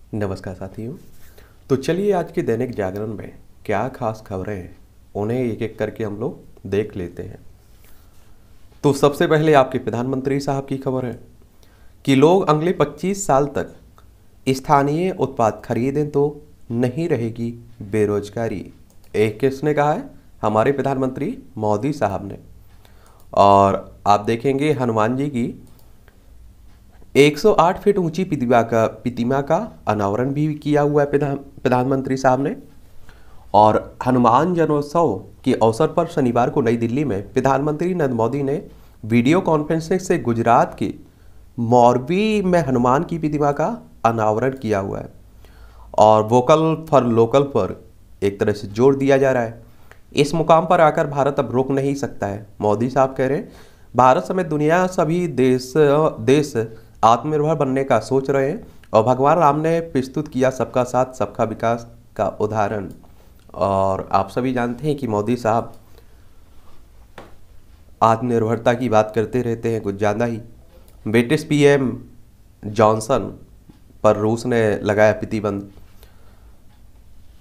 नमस्कार साथियों। तो चलिए आज के दैनिक जागरण में क्या खास खबरें हैं, उन्हें एक एक करके हम लोग देख लेते हैं। तो सबसे पहले आपके प्रधानमंत्री साहब की खबर है कि लोग अगले 25 साल तक स्थानीय उत्पाद खरीदें तो नहीं रहेगी बेरोजगारी। एक किसने कहा है? हमारे प्रधानमंत्री मोदी साहब ने। और आप देखेंगे हनुमान जी की 108 फीट ऊंची प्रतिमा का अनावरण भी किया हुआ है प्रधानमंत्री साहब ने। और हनुमान जन्मोत्सव के अवसर पर शनिवार को नई दिल्ली में प्रधानमंत्री नरेंद्र मोदी ने वीडियो कॉन्फ्रेंसिंग से गुजरात के मोरबी में हनुमान की प्रतिमा का अनावरण किया हुआ है। और वोकल फॉर लोकल पर एक तरह से जोर दिया जा रहा है। इस मुकाम पर आकर भारत अब रुक नहीं सकता है। मोदी साहब कह रहे हैं भारत समेत दुनिया सभी देश देश आत्मनिर्भर बनने का सोच रहे हैं। और भगवान राम ने प्रस्तुत किया सबका साथ सबका विकास का उदाहरण। और आप सभी जानते हैं कि मोदी साहब आत्मनिर्भरता की बात करते रहते हैं कुछ ज़्यादा ही। ब्रिटिश पीएम जॉनसन पर रूस ने लगाया प्रतिबंध।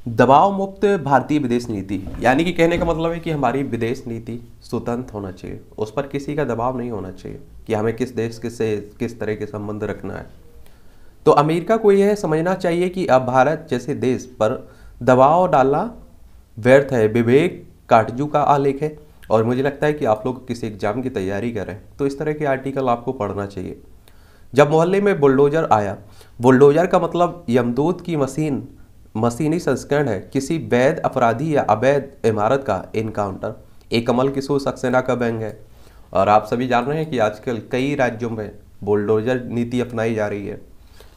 दबाव मुक्त भारतीय विदेश नीति, यानी कि कहने का मतलब है कि हमारी विदेश नीति स्वतंत्र होना चाहिए, उस पर किसी का दबाव नहीं होना चाहिए कि हमें किस देश से किस तरह के संबंध रखना है। तो अमेरिका को यह समझना चाहिए कि अब भारत जैसे देश पर दबाव डालना व्यर्थ है। विवेक काटजू का आलेख है। और मुझे लगता है कि आप लोग किसी एग्जाम की तैयारी कर रहे हैं तो इस तरह के आर्टिकल आपको पढ़ना चाहिए। जब मोहल्ले में बुलडोजर आया, बुलडोजर का मतलब यमदूत की मशीनी संस्करण है, किसी वैध अपराधी या अवैध इमारत का इनकाउंटर। एक कमल किशोर सक्सेना का व्यंग है। और आप सभी जान रहे हैं कि आजकल कई राज्यों में बुलडोजर नीति अपनाई जा रही है।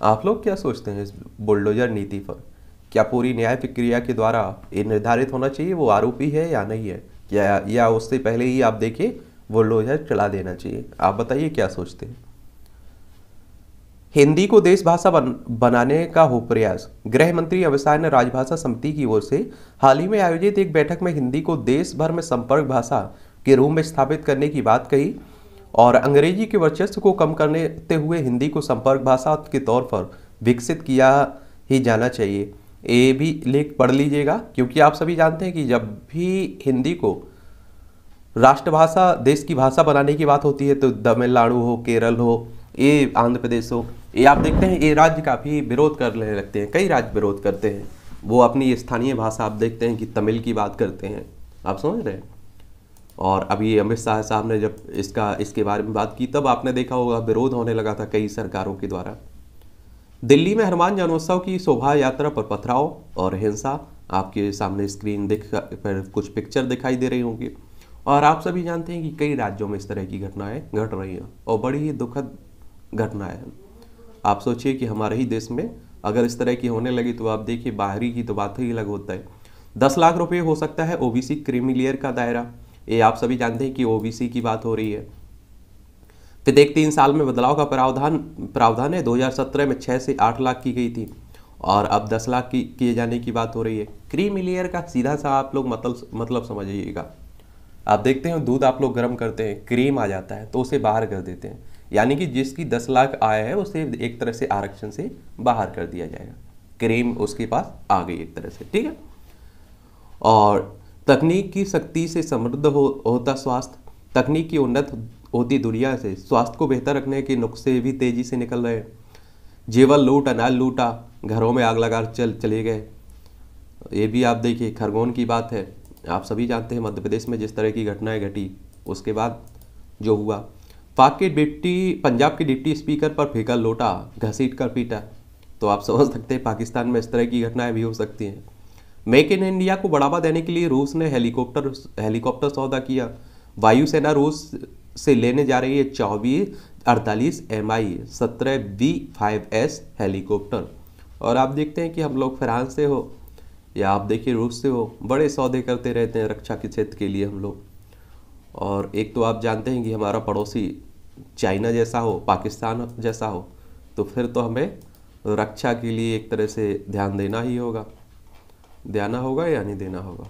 आप लोग क्या सोचते हैं इस बुलडोजर नीति पर? क्या पूरी न्याय प्रक्रिया के द्वारा ये निर्धारित होना चाहिए वो आरोपी है या नहीं है, या उससे पहले ही आप देखिए बुलडोजर चला देना चाहिए? आप बताइए क्या सोचते हैं। हिंदी को देश भाषा बनाने का हो प्रयास। गृह मंत्री अमित शाह ने राजभाषा समिति की ओर से हाल ही में आयोजित एक बैठक में हिंदी को देश भर में संपर्क भाषा के रूप में स्थापित करने की बात कही। और अंग्रेजी के वर्चस्व को कम करते हुए हिंदी को संपर्क भाषा के तौर पर विकसित किया ही जाना चाहिए। ये भी लेख पढ़ लीजिएगा, क्योंकि आप सभी जानते हैं कि जब भी हिंदी को राष्ट्रभाषा देश की भाषा बनाने की बात होती है तो तमिलनाडु हो, केरल हो, ये आंध्र प्रदेश हो, ये आप देखते हैं ये राज्य काफ़ी विरोध करने लगते हैं। कई राज्य विरोध करते हैं, वो अपनी स्थानीय भाषा आप देखते हैं कि तमिल की बात करते हैं। आप समझ रहे हैं? और अभी अमित शाह साहब ने जब इसके बारे में बात की तब आपने देखा होगा विरोध होने लगा था कई सरकारों के द्वारा। दिल्ली में हनुमान जन्मोत्सव की शोभा यात्रा पर पथराव और हिंसा। आपके सामने स्क्रीन पर कुछ पिक्चर दिखाई दे रही होंगी। और आप सभी जानते हैं कि कई राज्यों में इस तरह की घटनाएं घट रही हैं और बड़ी ही दुखद घटनाएं हैं। आप सोचिए कि हमारे ही देश में अगर इस तरह की होने लगी तो आप देखिए बाहरी की तो बात ही अलग होता है। 10 लाख रुपए हो सकता है ओबीसी क्रीमी लेयर का दायरा। ये आप सभी जानते हैं कि ओबीसी की बात हो रही है। फिर एक 3 साल में बदलाव का प्रावधान है। 2017 में 6 से 8 लाख की गई थी और अब 10 लाख की किए जाने की बात हो रही है। क्रीमी लेयर का सीधा सा आप लोग मतलब समझिएगा। आप देखते हैं दूध आप लोग गर्म करते हैं, क्रीम आ जाता है तो उसे बाहर कर देते हैं, यानी कि जिसकी 10 लाख आय है उसे एक तरह से आरक्षण से बाहर कर दिया जाएगा। क्रीम उसके पास आ गई एक तरह से, ठीक है। और तकनीक की शक्ति से समृद्ध होता स्वास्थ्य। तकनीक की उन्नत होती दुनिया से स्वास्थ्य को बेहतर रखने के नुस्खे भी तेजी से निकल रहे हैं। जेवर लूट, अनाज लूटा, घरों में आग लगा चले गए। ये भी आप देखिए खरगोन की बात है। आप सभी जानते हैं मध्य प्रदेश में जिस तरह की घटनाएं घटी उसके बाद जो हुआ। पंजाब के डिप्टी स्पीकर पर फेंका लोटा, घसीट कर पीटा। तो आप समझ सकते हैं पाकिस्तान में इस तरह की घटनाएं भी हो सकती हैं। मेक इन इंडिया को बढ़ावा देने के लिए रूस ने हेलीकॉप्टर सौदा किया। वायुसेना रूस से लेने जा रही है 2448 MI 17V5S हेलीकॉप्टर। और आप देखते हैं कि हम लोग फ्रांस से हो या आप देखिए रूस से हो, बड़े सौदे करते रहते हैं रक्षा के क्षेत्र के लिए हम लोग। और एक तो आप जानते हैं कि हमारा पड़ोसी चाइना जैसा हो, पाकिस्तान जैसा हो, तो फिर तो हमें रक्षा के लिए एक तरह से ध्यान देना ही होगा। देना होगा या नहीं देना होगा,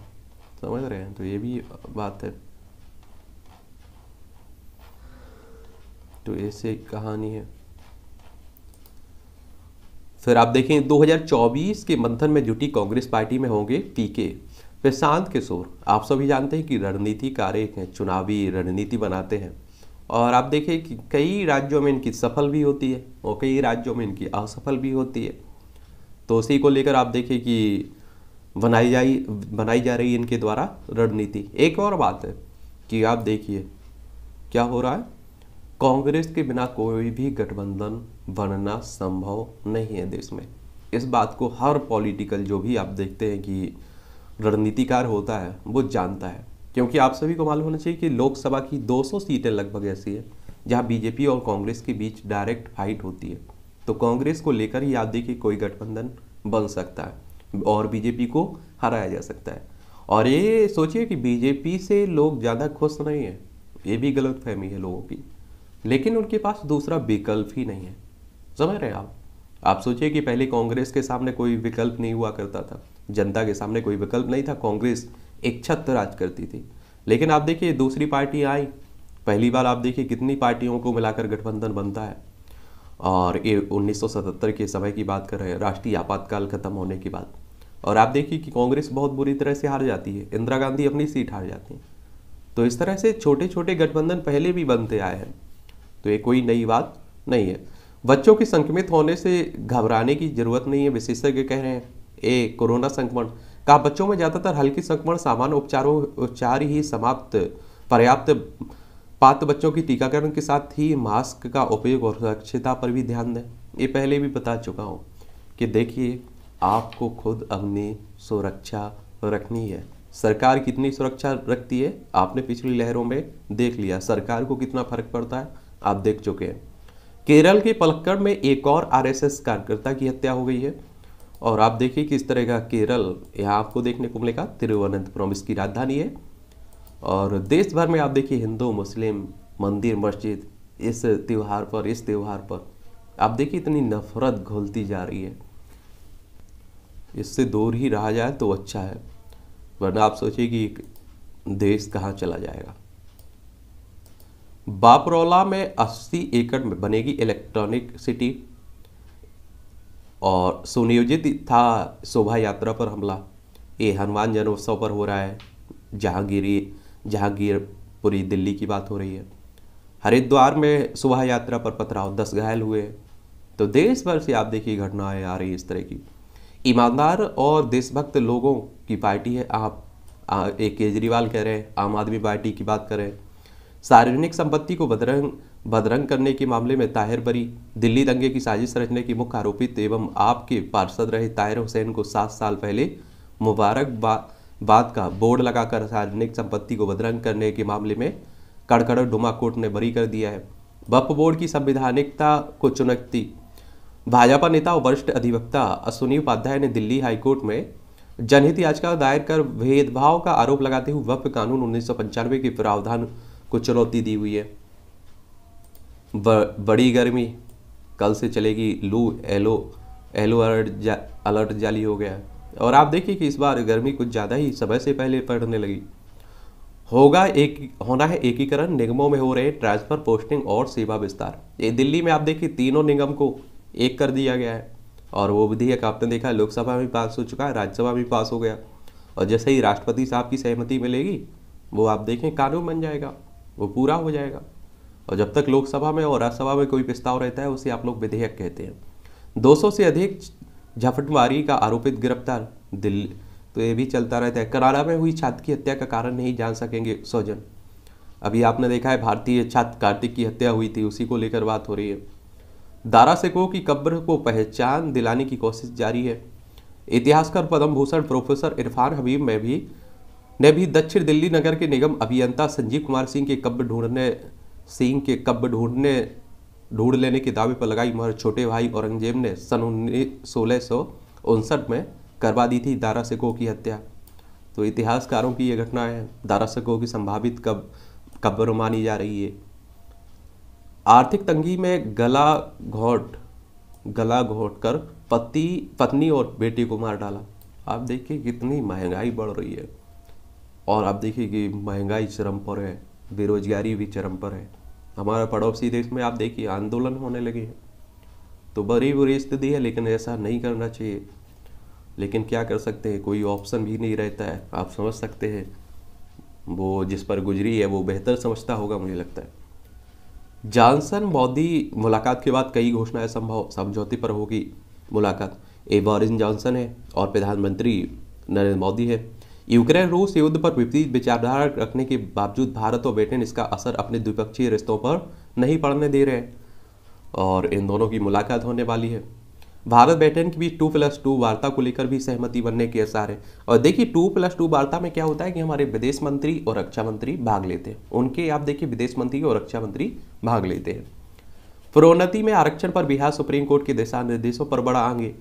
समझ रहे हैं? तो ये भी बात है। तो ऐसे कहानी है। फिर आप देखें 2024 के मंथन में जुटी कांग्रेस पार्टी में होंगे पीके प्रशांत किशोर। आप सभी जानते हैं कि रणनीतिकार हैं, चुनावी रणनीति बनाते हैं। और आप देखें कि कई राज्यों में इनकी सफल भी होती है और कई राज्यों में इनकी असफल भी होती है। तो उसी को लेकर आप देखें कि बनाई जा रही है इनके द्वारा रणनीति। एक और बात है कि आप देखिए क्या हो रहा है, कांग्रेस के बिना कोई भी गठबंधन बनना संभव नहीं है देश में। इस बात को हर पॉलिटिकल जो भी आप देखते हैं कि रणनीतिकार होता है वो जानता है, क्योंकि आप सभी को मालूम होना चाहिए कि लोकसभा की 200 सीटें लगभग ऐसी है जहां बीजेपी और कांग्रेस के बीच डायरेक्ट फाइट होती है। तो कांग्रेस को लेकर ही आप देखिए कोई गठबंधन बन सकता है और बीजेपी को हराया जा सकता है। और ये सोचिए कि बीजेपी से लोग ज़्यादा खुश नहीं है, ये भी गलतफहमी है लोगों की, लेकिन उनके पास दूसरा विकल्प ही नहीं है। समझ रहे हैं आप सोचिए कि पहले कांग्रेस के सामने कोई विकल्प नहीं हुआ करता था, जनता के सामने कोई विकल्प नहीं था, कांग्रेस एक छत्र राज करती थी। लेकिन आप देखिए दूसरी पार्टी आई, पहली बार आप देखिए कितनी पार्टियों को मिलाकर गठबंधन बनता है। और ये 1977 के समय की बात कर रहे हैं, राष्ट्रीय आपातकाल खत्म होने के बाद। और आप देखिए कि कांग्रेस बहुत बुरी तरह से हार जाती है, इंदिरा गांधी अपनी सीट हार जाती हैं। तो इस तरह से छोटे छोटे गठबंधन पहले भी बनते आए हैं, तो ये कोई नई बात नहीं है। बच्चों के संक्रमित होने से घबराने की जरूरत नहीं है, विशेषज्ञ कह रहे हैं। कोरोना संक्रमण का बच्चों में ज्यादातर हल्की संक्रमण सामान्य उपचार ही समाप्त पर्याप्त पात्र बच्चों की टीकाकरण के साथ ही मास्क का उपयोग और सुरक्षिता पर भी ध्यान दें। ये पहले भी बता चुका हूँ कि देखिए आपको खुद अपनी सुरक्षा रखनी है। सरकार कितनी सुरक्षा रखती है आपने पिछली लहरों में देख लिया, सरकार को कितना फर्क पड़ता है आप देख चुके हैं। केरल के पलक्कड़ में एक और आरएसएस कार्यकर्ता की हत्या हो गई है। और आप देखिए किस तरह का केरल यहाँ आपको देखने को मिलेगा, तिरुवनंतपुरम इसकी राजधानी है। और देश भर में आप देखिए हिंदू मुस्लिम मंदिर मस्जिद इस त्यौहार पर आप देखिए इतनी नफरत घुलती जा रही है। इससे दूर ही रहा जाए तो अच्छा है, वरना आप सोचिए कि देश कहाँ चला जाएगा। बापरौला में 80 एकड़ में बनेगी इलेक्ट्रॉनिक सिटी और सुनियोजित था शोभा यात्रा पर हमला। ये हनुमान जन्मोत्सव पर हो रहा है, जहांगीरपुरी दिल्ली की बात हो रही है। हरिद्वार में शोभा यात्रा पर पथराव, 10 घायल हुए। तो देश भर से आप देखिए घटनाएं आ रही इस तरह की। ईमानदार और देशभक्त लोगों की पार्टी है आप, एक केजरीवाल कह रहे हैं, आम आदमी पार्टी की बात करें। सार्वजनिक संपत्ति को बदरंग करने के मामले में ताहिर बरी। दिल्ली दंगे की साजिश रचने के मुख्य आरोपित एवं आपके पार्षद रहे ताहिर हुसैन को 7 साल पहले मुबारकबाद का बोर्ड लगाकर सार्वजनिक संपत्ति को बदरंग करने के मामले में कड़कड़ डुमा कोर्ट ने बरी कर दिया है। वक्फ बोर्ड की संवैधानिकता को चुनौती। भाजपा नेता और वरिष्ठ अधिवक्ता अश्विनी उपाध्याय ने दिल्ली हाईकोर्ट में जनहित याचिका दायर कर भेदभाव का आरोप लगाते हुए वक्फ कानून 1995 के प्रावधान को चुनौती दी हुई है। बड़ी गर्मी, कल से चलेगी लू, येलो अलर्ट जारी हो गया है। और आप देखिए कि इस बार गर्मी कुछ ज़्यादा ही समय से पहले पड़ने लगी। होना है एकीकरण, निगमों में हो रहे ट्रांसफर, पोस्टिंग और सेवा विस्तार। ये दिल्ली में आप देखिए तीनों निगम को एक कर दिया गया है। और वो विधेयक आपने देखा लोकसभा में पास हो चुका है, राज्यसभा में पास हो गया। और जैसे ही राष्ट्रपति साहब की सहमति मिलेगी वो आप देखें कानून बन जाएगा, वो पूरा हो जाएगा। और जब तक लोकसभा में और राज्यसभा में कोई प्रस्ताव रहता है उसे आप लोग विधेयक कहते हैं। 200 से अधिक झपटमारी का आरोपित गिरफ्तार दिल्ली, तो ये भी चलता रहता है। कनाडा में हुई छात्र की हत्या का कारण नहीं जान सकेंगे स्वजन। अभी आपने देखा है भारतीय छात्र कार्तिक की हत्या हुई थी, उसी को लेकर बात हो रही है। दारा सिकोह की कब्र को पहचान दिलाने की कोशिश जारी है। इतिहासकार पद्म भूषण प्रोफेसर इरफान हबीब ने भी दक्षिण दिल्ली नगर के निगम अभियंता संजीव कुमार सिंह के कब्र ढूंढ लेने के दावे पर लगाई मुहर। छोटे भाई औरंगजेब ने सन 1659 में करवा दी थी दारा सिकोह की हत्या। तो इतिहासकारों की ये घटना है। दारा सिकोह की संभावित कब्र मानी जा रही है। आर्थिक तंगी में गला घोट कर पत्नी और बेटे को मार डाला। आप देखिए कितनी महंगाई बढ़ रही है और आप देखिए कि महंगाई चरम पर है, बेरोजगारी भी चरम पर है। हमारे पड़ोसी देश में आप देखिए आंदोलन होने लगे हैं। तो बड़ी बुरी स्थिति है, लेकिन ऐसा नहीं करना चाहिए। लेकिन क्या कर सकते हैं, कोई ऑप्शन भी नहीं रहता है। आप समझ सकते हैं, वो जिस पर गुजरी है वो बेहतर समझता होगा, मुझे लगता है। जॉनसन मोदी मुलाकात के बाद कई घोषणाएं संभव समझौते पर होगी मुलाकात। ए बोरिस जॉनसन है और प्रधानमंत्री नरेंद्र मोदी है। यूक्रेन रूस युद्ध पर विपरीत विचारधारा रखने के बावजूद भारत और ब्रिटेन इसका असर अपने द्विपक्षीय रिश्तों पर नहीं पड़ने दे रहे हैं और इन दोनों की मुलाकात होने वाली है। भारत ब्रिटेन के बीच 2+2 वार्ता को लेकर भी सहमति बनने के आसार है। और देखिए 2+2 वार्ता में क्या होता है कि हमारे विदेश मंत्री और रक्षा मंत्री भाग लेते हैं, उनके आप देखिए विदेश मंत्री और रक्षा मंत्री भाग लेते हैं। प्रोन्नति में आरक्षण पर बिहार सुप्रीम कोर्ट के दिशा निर्देशों पर बड़ा आगे।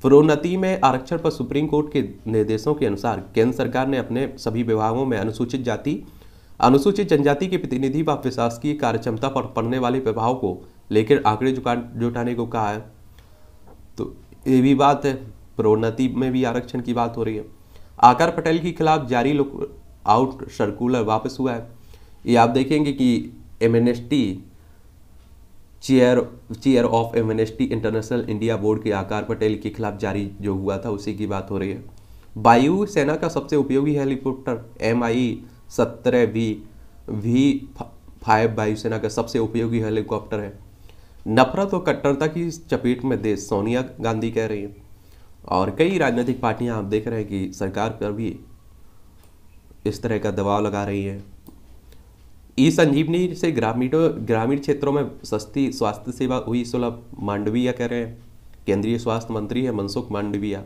प्रोन्नति में आरक्षण पर सुप्रीम कोर्ट के निर्देशों के अनुसार केंद्र सरकार ने अपने सभी विभागों में अनुसूचित जाति अनुसूचित जनजाति के प्रतिनिधि व प्रशासकीय कार्यक्षमता पर पड़ने वाले प्रभाव को लेकर आंकड़े जुटाने को कहा है। तो ये भी बात है, प्रोन्नति में भी आरक्षण की बात हो रही है। आकर पटेल के खिलाफ जारी लुक आउट सर्कुलर वापस हुआ है। ये आप देखेंगे कि amnesty chair of amnesty international India board के आकार पटेल के खिलाफ जारी जो हुआ था उसी की बात हो रही है। वायु सेना का सबसे उपयोगी हेलीकॉप्टर MI-17V5 वायुसेना का सबसे उपयोगी हेलीकॉप्टर है। नफरत और कट्टरता की चपेट में देश, सोनिया गांधी कह रही हैं। और कई राजनीतिक पार्टियां आप देख रहे हैं कि सरकार पर भी इस तरह का दबाव लगा रही है। ई संजीवनी से ग्रामीण क्षेत्रों में सस्ती स्वास्थ्य सेवा हुई सुलभ, मांडविया कह रहे हैं। केंद्रीय स्वास्थ्य मंत्री है मनसुख मांडविया।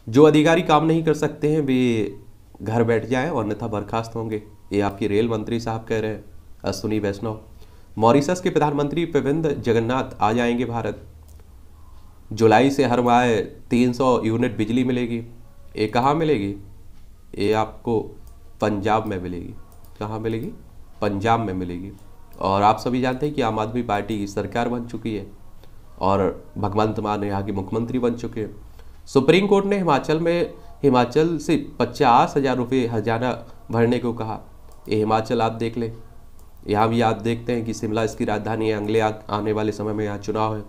जो अधिकारी काम नहीं कर सकते हैं वे घर बैठ जाएं और अन्यथा बर्खास्त होंगे, ये आपके रेल मंत्री साहब कह रहे हैं, अश्विनी वैष्णव। मॉरिशस के प्रधानमंत्री प्रविंद जगन्नाथ आ जाएंगे भारत। जुलाई से हर माह 300 यूनिट बिजली मिलेगी। ये कहाँ मिलेगी? ये आपको पंजाब में मिलेगी। कहाँ मिलेगी? पंजाब में मिलेगी। और आप सभी जानते हैं कि आम आदमी पार्टी की सरकार बन चुकी है और भगवंत मान यहाँ के मुख्यमंत्री बन चुके हैं। सुप्रीम कोर्ट ने हिमाचल से 50,000 रुपये हर्जाना भरने को कहा। ये हिमाचल आप देख लें, यहाँ भी आप देखते हैं कि शिमला इसकी राजधानी है। अगले आने वाले समय में यहाँ चुनाव है।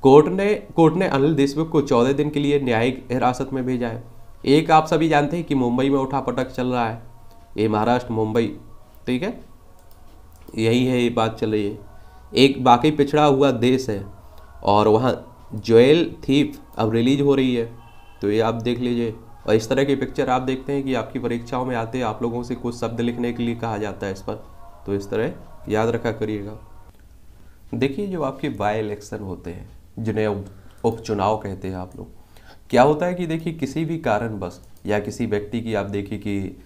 कोर्ट ने अनिल देशमुख को 14 दिन के लिए न्यायिक हिरासत में भेजा है। एक आप सभी जानते हैं कि मुंबई में उठापटक चल रहा है, ये महाराष्ट्र मुंबई, ठीक है, यही है, ये बात चल रही है। एक बाकी पिछड़ा हुआ देश है और वहाँ ज्वेल थीफ अब रिलीज हो रही है, तो ये आप देख लीजिए। और इस तरह की पिक्चर आप देखते हैं कि आपकी परीक्षाओं में आते हैं, आप लोगों से कुछ शब्द लिखने के लिए कहा जाता है इस पर, तो इस तरह याद रखा करिएगा। देखिए जो आपके बाय इलेक्शन होते हैं, जिन्हें उपचुनाव कहते हैं आप लोग, क्या होता है कि देखिए किसी भी कारणवश या किसी व्यक्ति की आप देखिए कि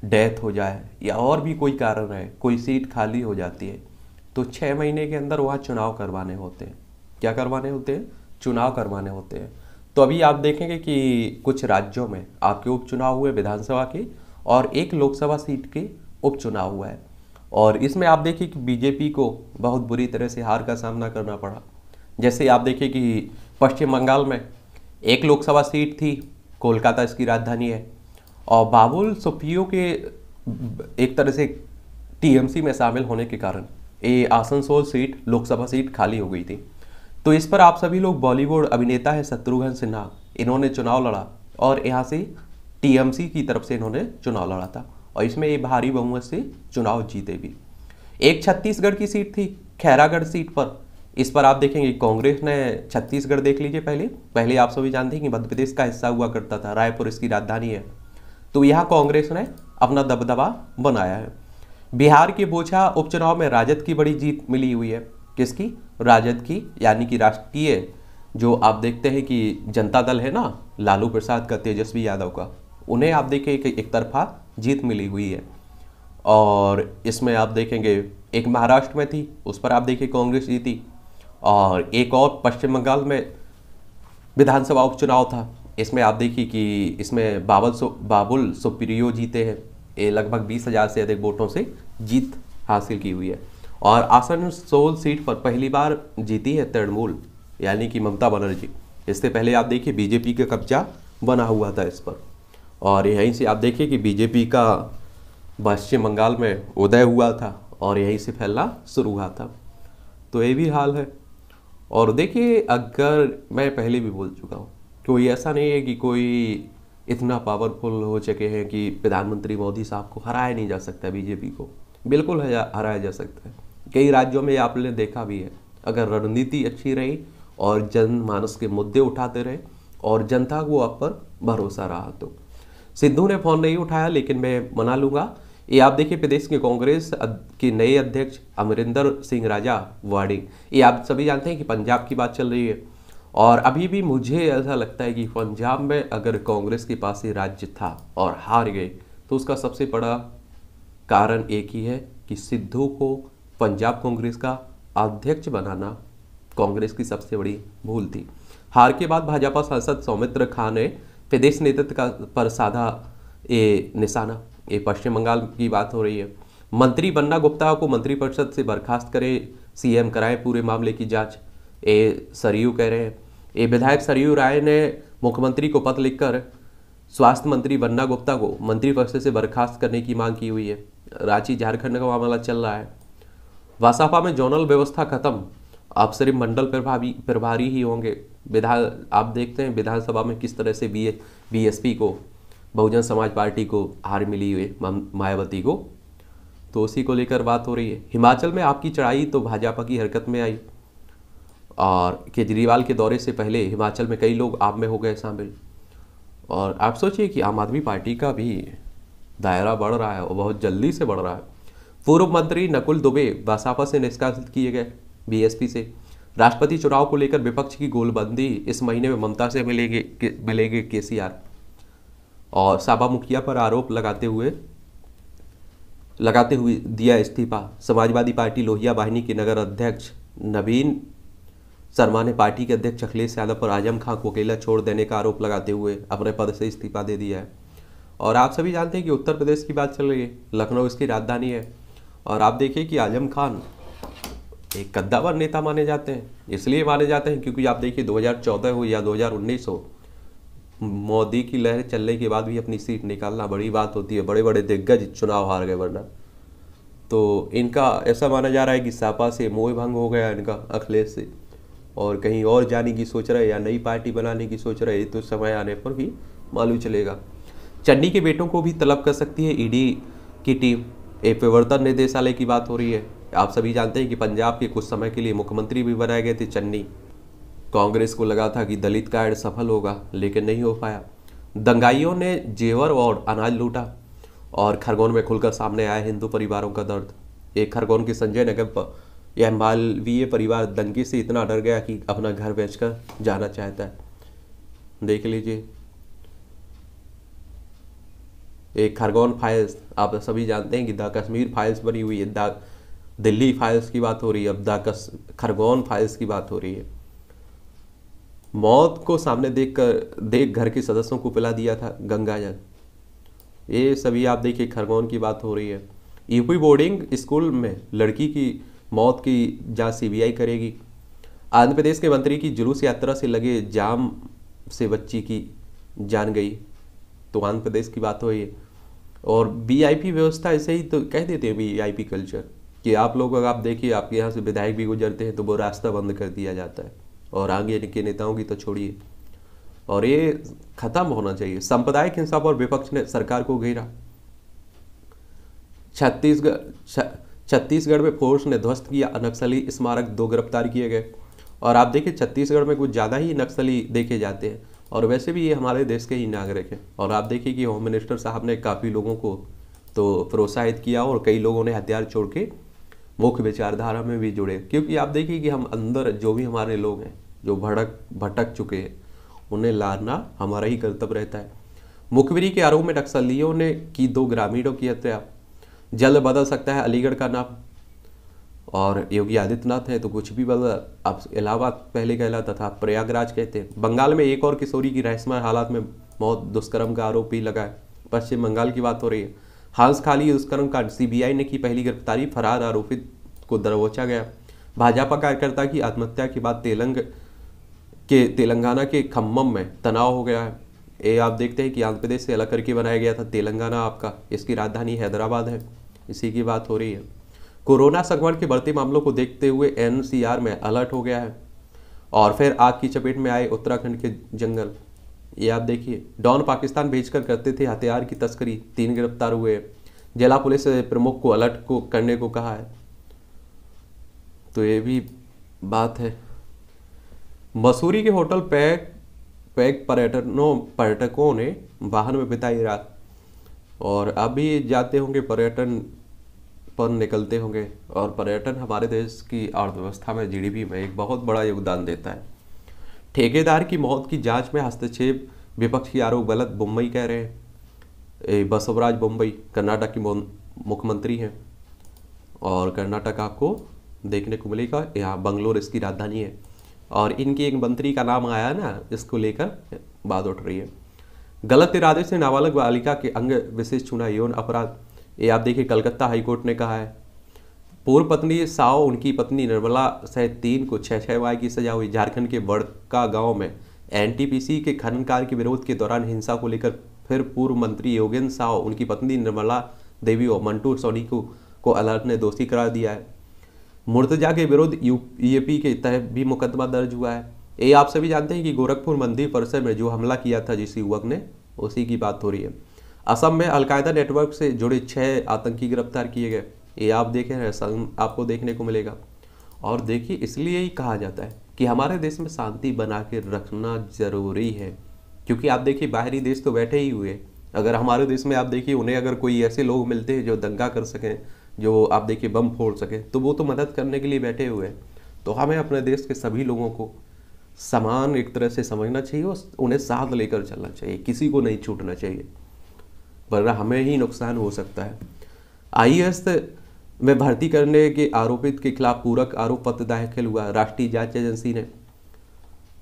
डेथ हो जाए या और भी कोई कारण है, कोई सीट खाली हो जाती है, तो 6 महीने के अंदर वहाँ चुनाव करवाने होते हैं। क्या करवाने होते हैं? चुनाव करवाने होते हैं। तो अभी आप देखेंगे कि कुछ राज्यों में आपके उपचुनाव हुए विधानसभा के और एक लोकसभा सीट के उपचुनाव हुआ है। और इसमें आप देखिए कि बीजेपी को बहुत बुरी तरह से हार का सामना करना पड़ा। जैसे आप देखिए कि पश्चिम बंगाल में एक लोकसभा सीट थी, कोलकाता इसकी राजधानी है, और बाबुल सुप्रियो के एक तरह से टीएमसी में शामिल होने के कारण ये आसनसोल सीट लोकसभा सीट खाली हो गई थी। तो इस पर आप सभी लोग, बॉलीवुड अभिनेता है शत्रुघ्न सिन्हा, इन्होंने चुनाव लड़ा और यहाँ से टीएमसी की तरफ से इन्होंने चुनाव लड़ा था और इसमें ये भारी बहुमत से चुनाव जीते भी। एक छत्तीसगढ़ की सीट थी, खैरागढ़ सीट पर, इस पर आप देखेंगे कांग्रेस ने छत्तीसगढ़ देख लीजिए। पहले आप सभी जानते हैं कि मध्य प्रदेश का हिस्सा हुआ करता था, रायपुर इसकी राजधानी है, तो यहाँ कांग्रेस ने अपना दबदबा बनाया है। बिहार के बोछा उपचुनाव में राजद की बड़ी जीत मिली हुई है। किसकी? राजद की, यानी कि राष्ट्रीय जो आप देखते हैं कि जनता दल है ना, लालू प्रसाद का, तेजस्वी यादव का, उन्हें आप देखें कि एक तरफा जीत मिली हुई है। और इसमें आप देखेंगे एक महाराष्ट्र में थी, उस पर आप देखिए कांग्रेस जीती, और एक और पश्चिम बंगाल में विधानसभा उपचुनाव था, इसमें आप देखिए कि इसमें बाबुल सुप्रियो जीते हैं। ये लगभग 20,000 से अधिक वोटों से जीत हासिल की हुई है। और आसनसोल सीट पर पहली बार जीती है तृणमूल, यानी कि ममता बनर्जी। इससे पहले आप देखिए बीजेपी का कब्जा बना हुआ था इस पर, और यहीं से आप देखिए कि बीजेपी का पश्चिम बंगाल में उदय हुआ था और यहीं से फैलना शुरू हुआ था। तो ये भी हाल है। और देखिए, अगर मैं पहले भी बोल चुका हूँ, कोई ऐसा नहीं है कि कोई इतना पावरफुल हो चुके हैं कि प्रधानमंत्री मोदी साहब को हराया नहीं जा सकता। बीजेपी को बिल्कुल हराया जा सकता है। कई राज्यों में आपने देखा भी है, अगर रणनीति अच्छी रही और जनमानस के मुद्दे उठाते रहे और जनता को आप पर भरोसा रहा तो। सिद्धू ने फोन नहीं उठाया, लेकिन मैं मना लूंगा। ये आप देखिए, प्रदेश के कांग्रेस के नए अध्यक्ष अमरिंदर सिंह राजा वाड़ी, ये आप सभी जानते हैं कि पंजाब की बात चल रही है। और अभी भी मुझे ऐसा लगता है कि पंजाब में अगर कांग्रेस के पास ही राज्य था और हार गए, तो उसका सबसे बड़ा कारण एक ही है कि सिद्धू को पंजाब कांग्रेस का अध्यक्ष बनाना कांग्रेस की सबसे बड़ी भूल थी। हार के बाद भाजपा सांसद सौमित्र खान ने प्रदेश नेतृत्व का पर साधा ये निशाना। ये पश्चिम बंगाल की बात हो रही है। मंत्री बन्ना गुप्ता को मंत्रिपरिषद से बर्खास्त करे, सीएम कराए पूरे मामले की जांच, ये सरयू कह रहे हैं। ये विधायक सरयू राय ने मुख्यमंत्री को पत्र लिखकर स्वास्थ्य मंत्री बन्ना गुप्ता को मंत्रिपरिषद से बर्खास्त करने की मांग की हुई है। रांची झारखंड का मामला चल रहा है। वासापा में जोनल व्यवस्था खत्म, अब सिर्फ मंडल प्रभारी ही होंगे। आप देखते हैं विधानसभा में किस तरह से बीएसपी को, बहुजन समाज पार्टी को हार मिली हुई मायावती को, तो उसी को लेकर बात हो रही है। हिमाचल में आपकी चढ़ाई तो भाजपा की हरकत में आई, और केजरीवाल के दौरे से पहले हिमाचल में कई लोग आप में हो गए शामिल। और आप सोचिए कि आम आदमी पार्टी का भी दायरा बढ़ रहा है और बहुत जल्दी से बढ़ रहा है। पूर्व मंत्री नकुल दुबे बसपा से निष्कासित किए गए बीएसपी से। राष्ट्रपति चुनाव को लेकर विपक्ष की गोलबंदी, इस महीने में ममता से मिलेंगे केसीआर। और साबा मुखिया पर आरोप लगाते हुए दिया इस्तीफा। समाजवादी पार्टी लोहिया वाहिनी के नगर अध्यक्ष नवीन शर्मा ने पार्टी के अध्यक्ष अखिलेश यादव पर आजम खां को अकेला छोड़ देने का आरोप लगाते हुए अपने पद से इस्तीफा दे दिया है। और आप सभी जानते हैं कि उत्तर प्रदेश की बात चल रही है, लखनऊ इसकी राजधानी है। और आप देखिए कि आजम खान एक कद्दावर नेता माने जाते हैं। इसलिए माने जाते हैं क्योंकि आप देखिए 2014 हो या 2019 हो, मोदी की लहर चलने के बाद भी अपनी सीट निकालना बड़ी बात होती है। बड़े बड़े दिग्गज चुनाव हार गए, वरना तो इनका ऐसा माना जा रहा है कि सपा से मोह भंग हो गया इनका, अखिलेश से, और कहीं और जाने की सोच रहे या नई पार्टी बनाने की सोच रहे, तो समय आने पर भी मालूम चलेगा। चन्नी के बेटों को भी तलब कर सकती है ईडी की टीम। एक प्रवर्तन निदेशालय की बात हो रही है। आप सभी जानते हैं कि पंजाब के कुछ समय के लिए मुख्यमंत्री भी बनाए गए थे चन्नी। कांग्रेस को लगा था कि दलित कार्ड सफल होगा, लेकिन नहीं हो पाया। दंगाइयों ने जेवर और अनाज लूटा। और खरगोन में खुलकर सामने आया हिंदू परिवारों का दर्द। एक खरगोन के संजय नगर पर यह मालवीय परिवार दंगे से इतना डर गया कि अपना घर बेचकर जाना चाहता है। देख लीजिए, एक खरगोन फाइल्स, आप सभी जानते हैं कि द कश्मीर फाइल्स बनी हुई है, दिल्ली फाइल्स की बात हो रही है, अब खरगोन फाइल्स की बात हो रही है। मौत को सामने देख घर के सदस्यों को पिला दिया था गंगा जल। ये सभी आप देखिए खरगोन की बात हो रही है। यूपी बोर्डिंग स्कूल में लड़की की मौत की जांच सीबीआई करेगी। आंध्र प्रदेश के मंत्री की जुलूस यात्रा से लगे जाम से बच्ची की जान गई, तो आंध्र प्रदेश की बात हो रही है। और वीआईपी व्यवस्था ऐसे ही तो कह देते हैं, वीआईपी कल्चर, कि आप लोग अगर आप देखिए आपके यहाँ से विधायक भी गुजरते हैं तो वो रास्ता बंद कर दिया जाता है, और आगे के नेताओं की तो छोड़िए। और ये खत्म होना चाहिए। सांप्रदायिक हिंसा पर विपक्ष ने सरकार को घेरा। छत्तीसगढ़ में फोर्स ने ध्वस्त किया नक्सली स्मारक, 2 गिरफ्तार किए गए। और आप देखिए छत्तीसगढ़ में कुछ ज़्यादा ही नक्सली देखे जाते हैं, और वैसे भी ये हमारे देश के ही नागरिक हैं। और आप देखिए कि होम मिनिस्टर साहब ने काफ़ी लोगों को तो प्रोत्साहित किया, और कई लोगों ने हथियार छोड़ के मुख्य विचारधारा में भी जुड़े। क्योंकि आप देखिए कि हम अंदर जो भी हमारे लोग हैं जो भटक चुके हैं, उन्हें लाना हमारा ही कर्तव्य रहता है। मुखबिरी के आरोप में नक्सलियों ने की 2 ग्रामीणों की हत्या। जल्द बदल सकता है अलीगढ़ का नाम। और योगी आदित्यनाथ है तो कुछ भी बदल, अब इलाहाबाद पहले कहलाता था, प्रयागराज कहते हैं। बंगाल में एक और किशोरी की रहस्यमय हालात में मौत, दुष्कर्म का आरोप भी लगा है। पश्चिम बंगाल की बात हो रही है। हांस खाली दुष्कर्म का सीबीआई ने की पहली गिरफ्तारी, फरार आरोपित को दरबोचा गया। भाजपा कार्यकर्ता की आत्महत्या के बाद तेलंगाना के खम्मम में तनाव हो गया है। ये आप देखते हैं कि आंध्र प्रदेश से अलग करके बनाया गया था तेलंगाना आपका, इसकी राजधानी हैदराबाद है। इसी की बात हो रही है। कोरोना संक्रमण के बढ़ते मामलों को देखते हुए एनसीआर में अलर्ट हो गया है। और फिर आग की चपेट में आए उत्तराखंड के जंगल। ये आप देखिए, डॉन पाकिस्तान भेजकर करते थे हथियार की तस्करी, 3 गिरफ्तार हुए। जिला पुलिस प्रमुख को अलर्ट को करने को कहा है। तो ये भी बात है। मसूरी के होटल पैक पर्यटकों ने वाहन में बिताई रात। और अभी जाते होंगे पर्यटन पर निकलते होंगे। और पर्यटन हमारे देश की अर्थव्यवस्था में, जीडीपी में एक बहुत बड़ा योगदान देता है। ठेकेदार की मौत की जांच में हस्तक्षेप, विपक्ष की आरोप गलत, मुंबई कह रहे हैं। बसवराज बोम्मई कर्नाटक की मुख्यमंत्री हैं। और कर्नाटक आपको देखने को मिलेगा, यहाँ बंगलोर इसकी राजधानी है। और इनकी एक मंत्री का नाम आया ना, इसको लेकर बात उठ रही है। गलत इरादे से नाबालग बालिका के अंग विशेष छूना यौन अपराध। ये आप देखिए, कलकत्ता हाईकोर्ट ने कहा है। पूर्व पत्नी साओ, उनकी पत्नी निर्मला सहित 3 को 6 माह की सजा हुई। झारखंड के बड़का गांव में एनटीपीसी के खनन कार्य के विरोध के दौरान हिंसा को लेकर फिर पूर्व मंत्री योगेंद्र साओ, उनकी पत्नी निर्मला देवी और मंटू सोनी को अदालत ने दोषी करार दिया है। मुर्तजा के विरुद्ध यूएपी के तहत भी मुकदमा दर्ज हुआ है। ये आप सभी जानते हैं कि गोरखपुर मंदिर परिसर में जो हमला किया था जिस युवक ने, उसी की बात हो रही है। असम में अलकायदा नेटवर्क से जुड़े 6 आतंकी गिरफ्तार किए गए। ये आप देखें, आपको देखने को मिलेगा। और देखिए, इसलिए ही कहा जाता है कि हमारे देश में शांति बना के रखना जरूरी है। क्योंकि आप देखिए, बाहरी देश तो बैठे ही हुए। अगर हमारे देश में आप देखिए, उन्हें अगर कोई ऐसे लोग मिलते हैं जो दंगा कर सकें, जो आप देखिए बम फोड़ सकें, तो वो तो मदद करने के लिए बैठे हुए हैं। तो हमें अपने देश के सभी लोगों को समान एक तरह से समझना चाहिए और उन्हें साथ लेकर चलना चाहिए, किसी को नहीं छूटना चाहिए, वरना हमें ही नुकसान हो सकता है। आईएएस में भर्ती करने के आरोपित के खिलाफ पूरक आरोप पत्र दाखिल हुआ। राष्ट्रीय जांच एजेंसी ने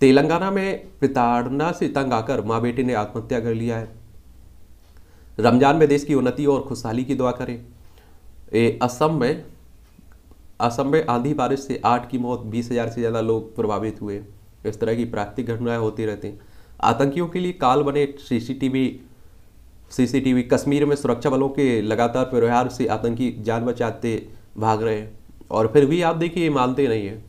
तेलंगाना में प्रताड़ना से तंग आकर मां बेटे ने आत्महत्या कर लिया है। रमजान में देश की उन्नति और खुशहाली की दुआ करें। असम में आंधी बारिश से 8 की मौत, 20,000 से ज़्यादा लोग प्रभावित हुए। इस तरह की प्राकृतिक घटनाएं होती रहती हैं। आतंकियों के लिए काल बने सीसीटीवी। कश्मीर में सुरक्षा बलों के लगातार प्रहार से आतंकी जान बचाते भाग रहे हैं। और फिर भी आप देखिए, ये मानते नहीं है।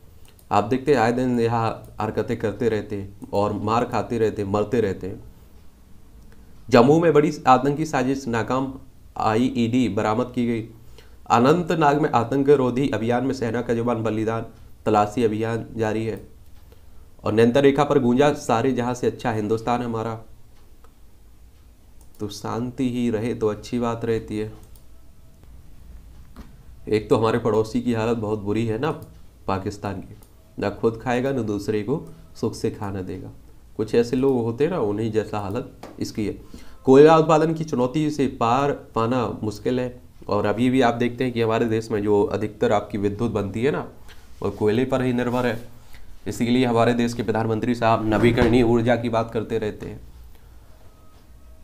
आप देखते हैं आए दिन यहाँ हरकतें करते रहते हैं और मार खाते रहते हैं, मरते रहते हैं। जम्मू में बड़ी आतंकी साजिश नाकाम, आईईडी बरामद की गई। अनंतनाग में आतंक रोधी अभियान में सेना का जवान बलिदान, तलाशी अभियान जारी है। और नियंत्रण रेखा पर गूंजा, सारे जहां से अच्छा हिंदुस्तान हमारा। तो शांति ही रहे तो अच्छी बात रहती है। एक तो हमारे पड़ोसी की हालत बहुत बुरी है ना, पाकिस्तान की, ना खुद खाएगा ना दूसरे को सुख से खाना देगा। कुछ ऐसे लोग होते हैं ना, उन्हीं जैसा हालत इसकी है। कोयला उत्पादन की चुनौती से पार पाना मुश्किल है। और अभी भी आप देखते हैं कि हमारे देश में जो अधिकतर आपकी विद्युत बनती है ना, वो कोयले पर ही निर्भर है। इसीलिए हमारे देश के प्रधानमंत्री साहब नवीकरणीय ऊर्जा की बात करते रहते हैं।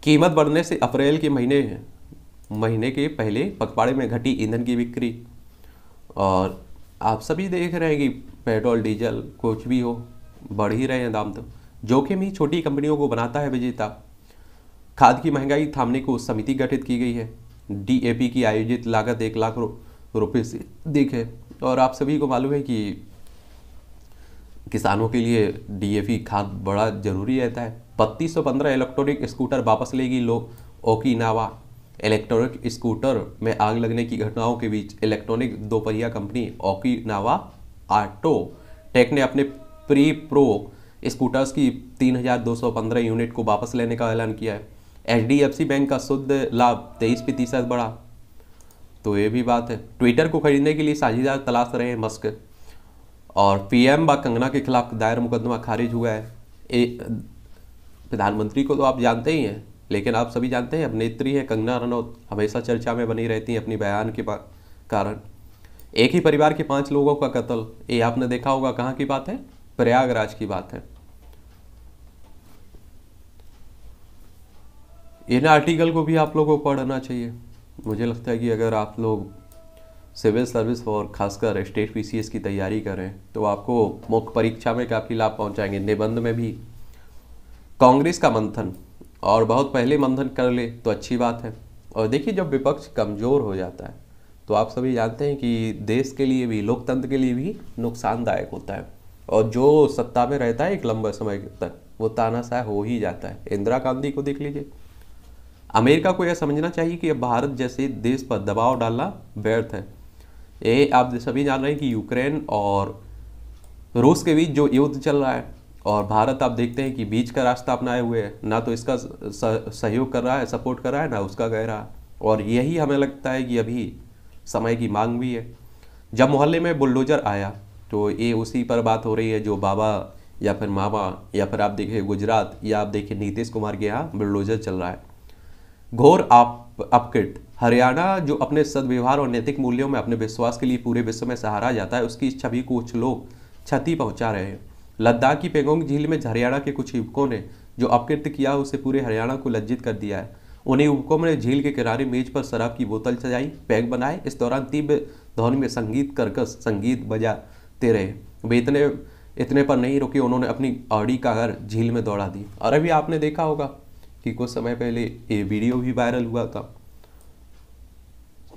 कीमत बढ़ने से अप्रैल के महीने के पहले पखवाड़े में घटी ईंधन की बिक्री। और आप सभी देख रहे हैं कि पेट्रोल डीजल कुछ भी हो, बढ़ ही रहे हैं दाम। तो जोखिम ही छोटी कंपनियों को बनाता है विजेता। खाद की महंगाई थामने को समिति गठित की गई है। डीएपी की आयोजित लागत 1 लाख रुपए से अधिक है। और आप सभी को मालूम है कि किसानों के लिए डीएपी खाद बड़ा जरूरी रहता है। 3215 इलेक्ट्रॉनिक स्कूटर वापस लेगी ओकिनावा। इलेक्ट्रॉनिक स्कूटर में आग लगने की घटनाओं के बीच इलेक्ट्रॉनिक दोपहिया कंपनी ओकिनावा ऑटो टेक ने अपने प्रो स्कूटर्स की 3215 यूनिट को वापस लेने का ऐलान किया है। एचडीएफसी बैंक का शुद्ध लाभ 23% बढ़ा। तो ये भी बात है। ट्विटर को खरीदने के लिए साझेदार तलाश रहे हैं मस्क। और पीएम व कंगना के खिलाफ दायर मुकदमा खारिज हुआ है। प्रधानमंत्री को तो आप जानते ही हैं, लेकिन आप सभी जानते हैं अभिनेत्री है कंगना रनौत, हमेशा चर्चा में बनी रहती हैं अपनी बयान के कारण। एक ही परिवार के 5 लोगों का कत्ल, ये आपने देखा होगा। कहाँ की बात है? प्रयागराज की बात है। इन आर्टिकल को भी आप लोगों को पढ़ना चाहिए। मुझे लगता है कि अगर आप लोग सिविल सर्विस और खासकर स्टेट पीसीएस की तैयारी करें तो आपको मुख्य परीक्षा में काफ़ी लाभ पहुंचाएंगे। निबंध में भी कांग्रेस का मंथन, और बहुत पहले मंथन कर ले तो अच्छी बात है। और देखिए, जब विपक्ष कमज़ोर हो जाता है तो आप सभी जानते हैं कि देश के लिए भी, लोकतंत्र के लिए भी नुकसानदायक होता है। और जो सत्ता में रहता है एक लंबे समय तक वो तानाशाह हो ही जाता है। इंदिरा गांधी को देख लीजिए। अमेरिका को यह समझना चाहिए कि अब भारत जैसे देश पर दबाव डालना व्यर्थ है। ये आप सभी जान रहे हैं कि यूक्रेन और रूस के बीच जो युद्ध चल रहा है, और भारत आप देखते हैं कि बीच का रास्ता अपनाए हुए है, ना तो इसका सहयोग कर रहा है, सपोर्ट कर रहा है, ना उसका कह रहा है। और यही हमें लगता है कि अभी समय की मांग भी है। जब मोहल्ले में बुलडोजर आया तो ये उसी पर बात हो रही है जो बाबा या फिर मामा या फिर आप देखिए गुजरात या आप देखिए नीतीश कुमार के यहाँ बुलडोजर चल रहा है। घोर अपकृत हरियाणा जो अपने सद्व्यवहार और नैतिक मूल्यों में अपने विश्वास के लिए पूरे विश्व में सहारा जाता है, उसकी इस छवि को कुछ लोग क्षति पहुंचा रहे हैं। लद्दाख की पेंगोंग झील में हरियाणा के कुछ युवकों ने जो अपकृत्य किया उसे पूरे हरियाणा को लज्जित कर दिया है। उन्हीं युवकों ने झील के किनारे मेज पर शराब की बोतल सजाई, पैक बनाए। इस दौरान तीव्र ध्वनि में संगीत कर्कश संगीत बजाते रहे। वे इतने पर नहीं रुके, उन्होंने अपनी ऑडी का घर झील में दौड़ा दी। और अभी आपने देखा होगा कि कुछ समय पहले ये वीडियो भी वायरल हुआ था।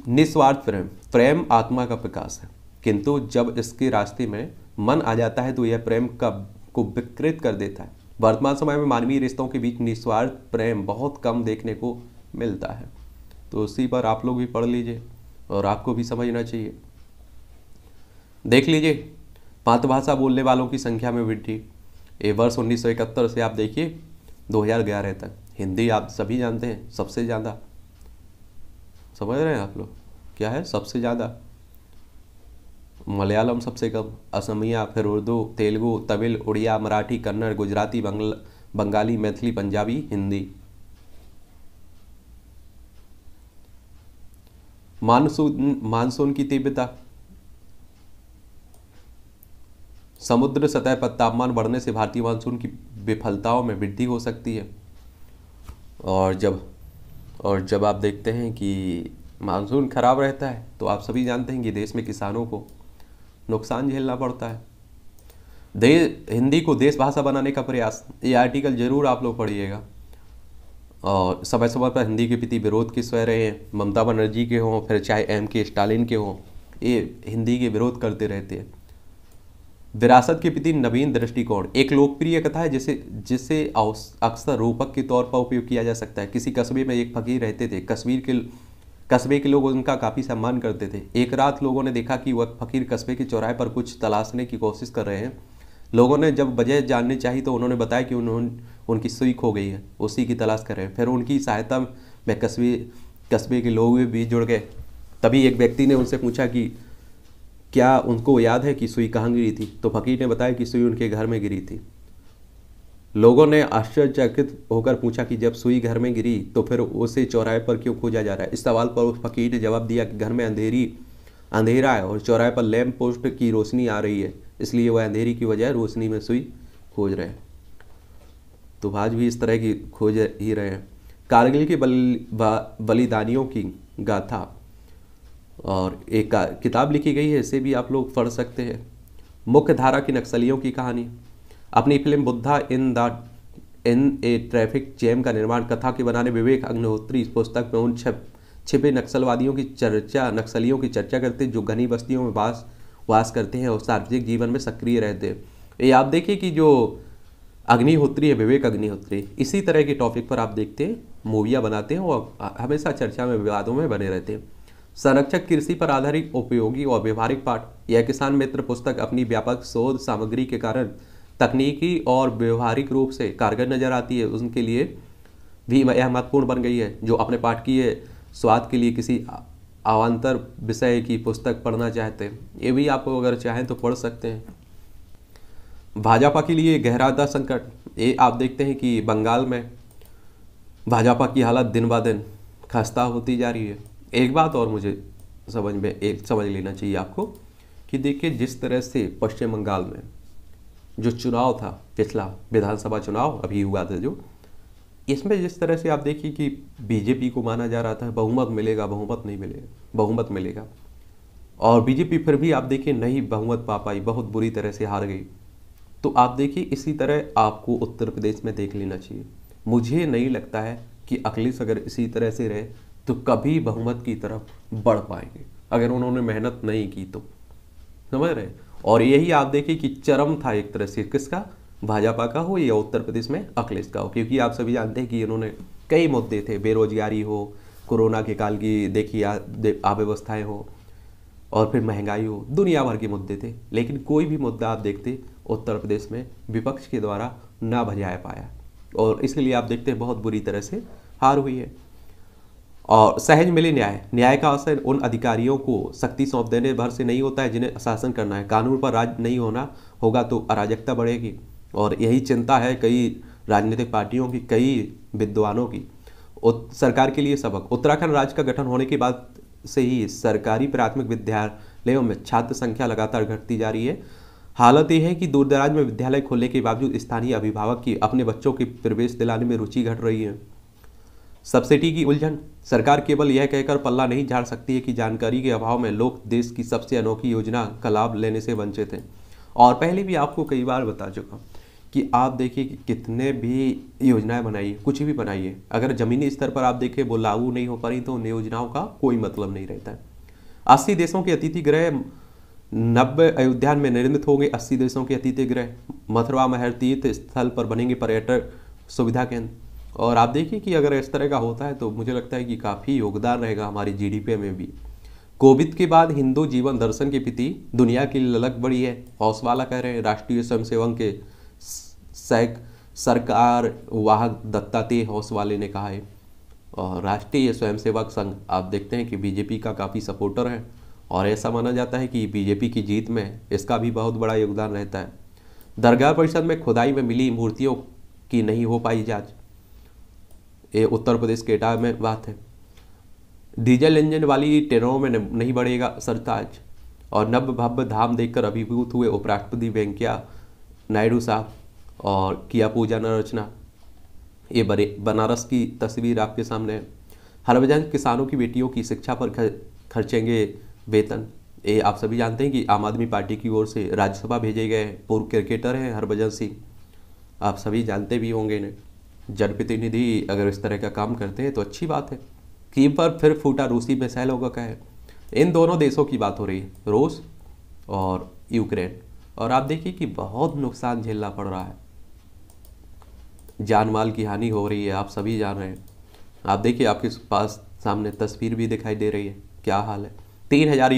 निस्वार्थ प्रेम, प्रेम आत्मा का प्रकाश है, किंतु जब इसके रास्ते में मन आ जाता है तो यह प्रेम को विकृत कर देता है। वर्तमान समय में मानवीय रिश्तों के बीच निस्वार्थ प्रेम बहुत कम देखने को मिलता है। तो उसी पर आप लोग भी पढ़ लीजिए और आपको भी समझना चाहिए। देख लीजिए, मातृभाषा बोलने वालों की संख्या में वृद्धि। ये वर्ष 1971 से आप देखिए 2011 तक हिंदी आप सभी जानते हैं सबसे ज़्यादा, समझ रहे हैं आप लोग क्या है सबसे ज़्यादा। मलयालम सबसे कम, असमिया, फिर उर्दू, तेलुगु, तमिल, उड़िया, मराठी, कन्नड़, गुजराती, बंगाली, मैथिली, पंजाबी, हिंदी। मानसून की तीव्रता। समुद्र सतह पर तापमान बढ़ने से भारतीय मानसून की विफलताओं में वृद्धि हो सकती है। और जब आप देखते हैं कि मानसून खराब रहता है तो आप सभी जानते हैं कि देश में किसानों को नुकसान झेलना पड़ता है। हिंदी को देश भाषा बनाने का प्रयास, ये आर्टिकल जरूर आप लोग पढ़िएगा। और समय समय पर हिंदी के प्रति विरोध किस वह रहे हैं, ममता बनर्जी के हों फिर चाहे M.K. स्टालिन के हों, ये हिंदी के विरोध करते रहते हैं। विरासत के प्रति नवीन दृष्टिकोण एक लोकप्रिय कथा है जिसे अक्सर रूपक के तौर पर उपयोग किया जा सकता है। किसी कस्बे में एक फकीर रहते थे। कस्बे के लोग उनका काफ़ी सम्मान करते थे। एक रात लोगों ने देखा कि वह फकीर कस्बे के चौराहे पर कुछ तलाशने की कोशिश कर रहे हैं। लोगों ने जब वजह जाननी चाहिए तो उन्होंने बताया कि उनकी सुई खो गई है, उसी की तलाश कर रहे हैं। फिर उनकी सहायता में कस्बे के लोग भी जुड़ गए। तभी एक व्यक्ति ने उनसे पूछा कि क्या उनको याद है कि सुई कहाँ गिरी थी। तो फकीर ने बताया कि सुई उनके घर में गिरी थी। लोगों ने आश्चर्यचकित होकर पूछा कि जब सुई घर में गिरी तो फिर उसे चौराहे पर क्यों खोजा जा रहा है। इस सवाल पर उस फकीर ने जवाब दिया कि घर में अंधेरा है और चौराहे पर लैंप पोस्ट की रोशनी आ रही है, इसलिए वह अंधेरी की वजह रोशनी में सुई खोज रहे हैं। तो आज भी इस तरह की खोज ही रहे हैं। कारगिल के बलिदानियों की गाथा और एक किताब लिखी गई है, इसे भी आप लोग पढ़ सकते हैं। मुख्य धारा की नक्सलियों की कहानी। अपनी फिल्म बुद्धा इन ए ट्रैफिक जैम का निर्माण कथा के बनाने विवेक अग्निहोत्री इस पुस्तक में उन छिपे नक्सलियों की चर्चा करते हैं जो घनी बस्तियों में वास करते हैं और सार्वजनिक जीवन में सक्रिय रहते हैं। ये आप देखिए कि जो अग्निहोत्री है, विवेक अग्निहोत्री, इसी तरह के टॉपिक पर आप देखते हैं मूवियाँ बनाते हैं और हमेशा चर्चा में विवादों में बने रहते हैं। संरक्षक कृषि पर आधारित उपयोगी और व्यवहारिक पाठ। यह किसान मित्र पुस्तक अपनी व्यापक शोध सामग्री के कारण तकनीकी और व्यवहारिक रूप से कारगर नजर आती है। उनके लिए भी यह महत्वपूर्ण बन गई है जो अपने पाठकीय स्वाद के लिए किसी अवान्तर विषय की पुस्तक पढ़ना चाहते हैं। ये भी आप अगर चाहें तो पढ़ सकते हैं। भाजपा के लिए गहराता संकट। ये आप देखते हैं कि बंगाल में भाजपा की हालत दिन ब दिन खस्ता होती जा रही है। एक बात और मुझे समझ लेना चाहिए आपको कि देखिए जिस तरह से पश्चिम बंगाल में जो चुनाव था, पिछला विधानसभा चुनाव अभी हुआ था जो, इसमें जिस तरह से आप देखिए कि बीजेपी को माना जा रहा था बहुमत मिलेगा, बहुमत मिलेगा और बीजेपी फिर भी आप देखिए नहीं बहुमत पा पाई, बहुत बुरी तरह से हार गई। तो आप देखिए इसी तरह आपको उत्तर प्रदेश में देख लेना चाहिए। मुझे नहीं लगता है कि अखिलेश अगर इसी तरह से रहे तो कभी बहुमत की तरफ बढ़ पाएंगे, अगर उन्होंने मेहनत नहीं की तो, समझ रहे। और यही आप देखिए कि चरम था एक तरह से, किसका, भाजपा का हो या उत्तर प्रदेश में अखिलेश का हो, क्योंकि आप सभी जानते हैं कि इन्होंने कई मुद्दे थे, बेरोजगारी हो, कोरोना के काल की देखिए अव्यवस्थाएं हो, और फिर महंगाई हो, दुनिया भर के मुद्दे थे, लेकिन कोई भी मुद्दा आप देखते उत्तर प्रदेश में विपक्ष के द्वारा ना भजाया पाया, और इसलिए आप देखते हैं बहुत बुरी तरह से हार हुई है। और सहज मिले न्याय, न्याय का असर उन अधिकारियों को शक्ति सौंप देने भर से नहीं होता है जिन्हें शासन करना है। कानून पर राज नहीं होना होगा तो अराजकता बढ़ेगी, और यही चिंता है कई राजनीतिक पार्टियों की, कई विद्वानों की। सरकार के लिए सबक, उत्तराखंड राज्य का गठन होने के बाद से ही सरकारी प्राथमिक विद्यालयों में छात्र संख्या लगातार घटती जा रही है। हालत यह है कि दूर दराज में विद्यालय खोलने के बावजूद स्थानीय अभिभावक की अपने बच्चों के प्रवेश दिलाने में रुचि घट रही है। सब्सिडी की उलझन, सरकार केवल यह कहकर पल्ला नहीं झाड़ सकती है कि जानकारी के अभाव में लोग देश की सबसे अनोखी योजना का लाभ लेने से वंचित हैं। और पहले भी आपको कई बार बता चुका कि आप देखिए कि कितने भी योजनाएं बनाइए, कुछ भी बनाइए, अगर जमीनी स्तर पर आप देखिए वो लागू नहीं हो पा रही तो उन योजनाओं का कोई मतलब नहीं रहता है। 80 देशों के अतिथि गृह 90 अयोध्या में निर्मित होंगे। 80 देशों के अतिथि गृह, मथुरा में हर तीर्थ स्थल पर बनेंगे पर्यटक सुविधा केंद्र। और आप देखिए कि अगर इस तरह का होता है तो मुझे लगता है कि काफ़ी योगदान रहेगा हमारी जीडीपी में भी। कोविद के बाद हिंदू जीवन दर्शन के प्रति दुनिया की ललक बढ़ी है, औसवाला कह रहे हैं। राष्ट्रीय स्वयंसेवक के सरकार वाहक दत्तात्रेय औसवाले ने कहा है। और राष्ट्रीय स्वयंसेवक संघ आप देखते हैं कि बीजेपी का काफ़ी सपोर्टर है, और ऐसा माना जाता है कि बीजेपी की जीत में इसका भी बहुत बड़ा योगदान रहता है। दरगाह परिषद में खुदाई में मिली मूर्तियों की नहीं हो पाई जांच, ये उत्तर प्रदेश के एटा में बात है। डीजल इंजन वाली ट्रेनों में नहीं बढ़ेगा सरताज, और नव भव्य धाम देखकर अभिभूत हुए उपराष्ट्रपति वेंकैया नायडू साहब, और किया पूजा अर्चना। ये बनारस की तस्वीर आपके सामने है। हरभजन किसानों की बेटियों की शिक्षा पर खर्चेंगे वेतन। ये आप सभी जानते हैं कि आम आदमी पार्टी की ओर से राज्यसभा भेजे गए पूर्व क्रिकेटर हैं हरभजन सिंह, आप सभी जानते भी होंगे इन्हें। जनप्रतिनिधि अगर इस तरह का काम करते हैं तो अच्छी बात है। कीव पर फिर फूटा रूसी मिसाइलों का है। इन दोनों देशों की बात हो रही है, रूस और यूक्रेन, और आप देखिए कि बहुत नुकसान झेलना पड़ रहा है, जान माल की हानि हो रही है, आप सभी जान रहे हैं। आप देखिए आपके पास सामने तस्वीर भी दिखाई दे रही है, क्या हाल है। 3000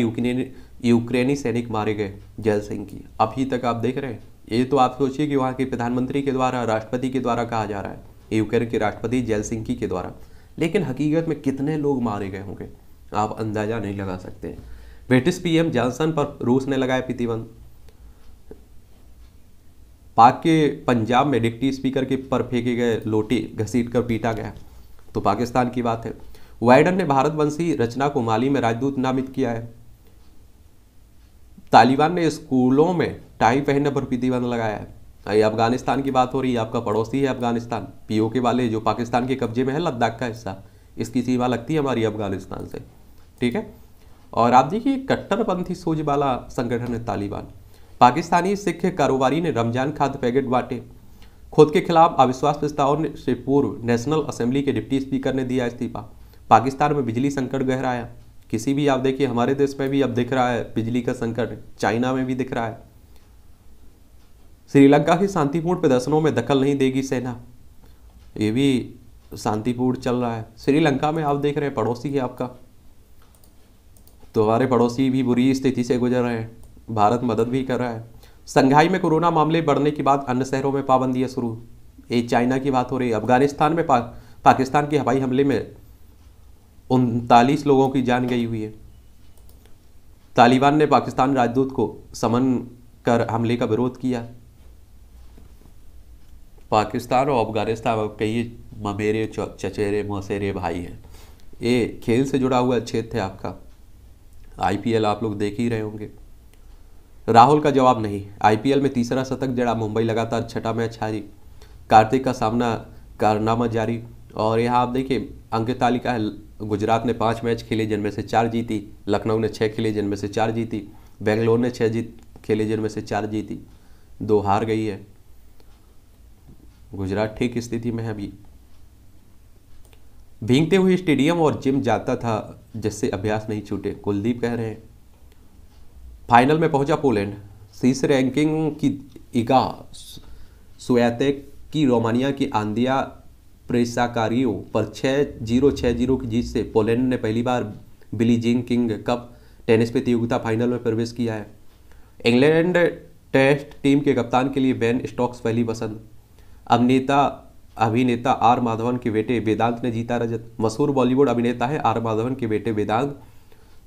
यूक्रेनी सैनिक मारे गए जैल सिंह की, अभी तक आप देख रहे हैं। ये तो आप सोचिए कि वहाँ के प्रधानमंत्री के द्वारा, राष्ट्रपति के द्वारा कहा जा रहा है, यूक्रेन के राष्ट्रपति जेलसिंकी के द्वारा, लेकिन हकीकत में कितने लोग मारे गए होंगे आप अंदाजा नहीं लगा सकते। ब्रिटिश पीएम जॉनसन पर रूस ने लगाया प्रतिबंध। पाक के पंजाब में डिप्टी स्पीकर के पर फेंके गए लोटे घसीट कर पीटा गया, तो पाकिस्तान की बात है। वाइडन ने भारतवंशी रचना को माली में राजदूत नामित किया है। तालिबान ने स्कूलों में टाई पहनने पर प्रतिबंध लगाया है। ये अफगानिस्तान की बात हो रही है, आपका पड़ोसी है अफगानिस्तान, पीओके वाले जो पाकिस्तान के कब्जे में है, लद्दाख का हिस्सा, इसकी सीमा लगती है हमारी अफगानिस्तान से, ठीक है। और आप देखिए कट्टरपंथी सोच वाला संगठन है तालिबान। पाकिस्तानी सिख कारोबारी ने रमजान खाद्य पैकेट बांटे। खुद के खिलाफ अविश्वास प्रस्ताव से पूर्व नेशनल असेंबली के डिप्टी स्पीकर ने दिया इस्तीफा। पाकिस्तान में बिजली संकट गहराया, किसी भी आप देखिए हमारे देश में भी अब दिख रहा है बिजली का संकट, चाइना में भी दिख रहा है। श्रीलंका के शांतिपूर्ण प्रदर्शनों में दखल नहीं देगी सेना, ये भी शांतिपूर्ण चल रहा है। श्रीलंका में आप देख रहे हैं पड़ोसी है आपका, तो हमारे पड़ोसी भी बुरी स्थिति से गुजर रहे हैं, भारत मदद भी कर रहा है। संघाई में कोरोना मामले बढ़ने के बाद अन्य शहरों में पाबंदियां शुरू, ये चाइना की बात हो रही है। अफगानिस्तान में पाकिस्तान के हवाई हमले में 39 लोगों की जान गई हुई है। तालिबान ने पाकिस्तान राजदूत को समन कर हमले का विरोध किया। पाकिस्तान और अफगानिस्तान कई ममेरे चचेरे मौसेरे भाई हैं। ये खेल से जुड़ा हुआ क्षेत्र है आपका, आईपीएल आप लोग देख ही रहे होंगे। राहुल का जवाब नहीं, आईपीएल में तीसरा शतक जड़ा मुंबई, लगातार छठा मैच हारी। कार्तिक का सामना कारनामा जारी। और यहाँ आप देखिए अंक तालिका है, गुजरात ने 5 मैच खेले जिनमें से 4 जीती, लखनऊ ने 6 खेले जिनमें से 4 जीती, बेंगलोर ने 6 खेले जिनमें से 4 जीती, 2 हार गई है। गुजरात ठीक स्थिति में है अभी। भीगते हुए स्टेडियम और जिम जाता था जिससे अभ्यास नहीं छूटे, कुलदीप कह रहे हैं। फाइनल में पहुंचा पोलैंड, शीर्ष रैंकिंग की इगा स्वियातेक की रोमानिया की आंदिया प्रेसाकारियो पर 6-0 की जीत से पोलैंड ने पहली बार Billie Jean King cup tennis प्रतियोगिता फाइनल में प्रवेश किया है। इंग्लैंड टेस्ट टीम के कप्तान के लिए बेन स्टोक्स पहली पसंद। अभिनेता आर माधवन के बेटे वेदांत ने जीता रजत। मशहूर बॉलीवुड अभिनेता है आर माधवन के बेटे वेदांत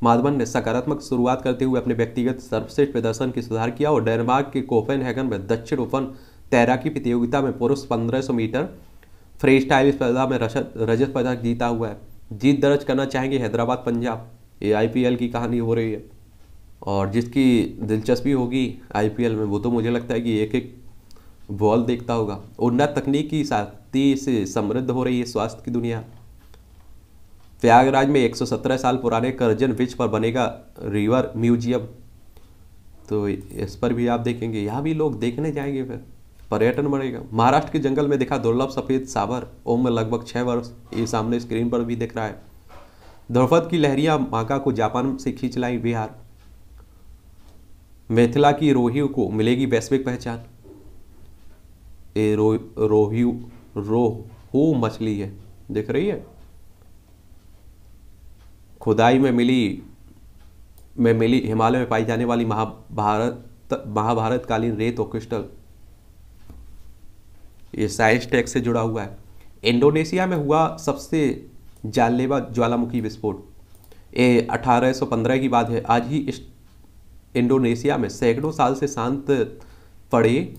माधवन ने सकारात्मक शुरुआत करते हुए अपने व्यक्तिगत सर्वश्रेष्ठ प्रदर्शन की सुधार किया और डेनमार्क के कोपेनहेगन में दक्षिण ओपन तैराकी प्रतियोगिता में पुरुष 1500 मीटर फ्री स्टाइल स्पर्धा में रजत पदक जीता हुआ है। जीत दर्ज करना चाहेंगे हैदराबाद पंजाब। ये IPL की कहानी हो रही है और जिसकी दिलचस्पी होगी IPL में वो तो मुझे लगता है कि एक एक बॉल देखता होगा। उन्नत तकनीक की साथी से समृद्ध हो रही है स्वास्थ्य की दुनिया। प्रयागराज में 117 साल पुराने करजन ब्रिज पर बनेगा रिवर म्यूजियम, तो इस पर भी आप देखेंगे, यहाँ भी लोग देखने जाएंगे, फिर पर्यटन बढ़ेगा। महाराष्ट्र के जंगल में देखा दुर्लभ सफेद साबर, उम्र लगभग 6 वर्ष, ये सामने स्क्रीन पर भी दिख रहा है। ध्रुपद की लहरियां माका को जापान से खींच लाई बिहार। मिथिला की रोही को मिलेगी वैश्विक पहचान। ये रोहू मछली है, दिख रही है। खुदाई में मिली हिमालय में पाई जाने वाली महाभारतकालीन रेत और क्रिस्टल। ये साइंस टेक से जुड़ा हुआ है। इंडोनेशिया में हुआ सबसे जानलेवा ज्वालामुखी विस्फोट। ये 1815 की बात है। आज ही इंडोनेशिया में सैकड़ों साल से शांत पड़े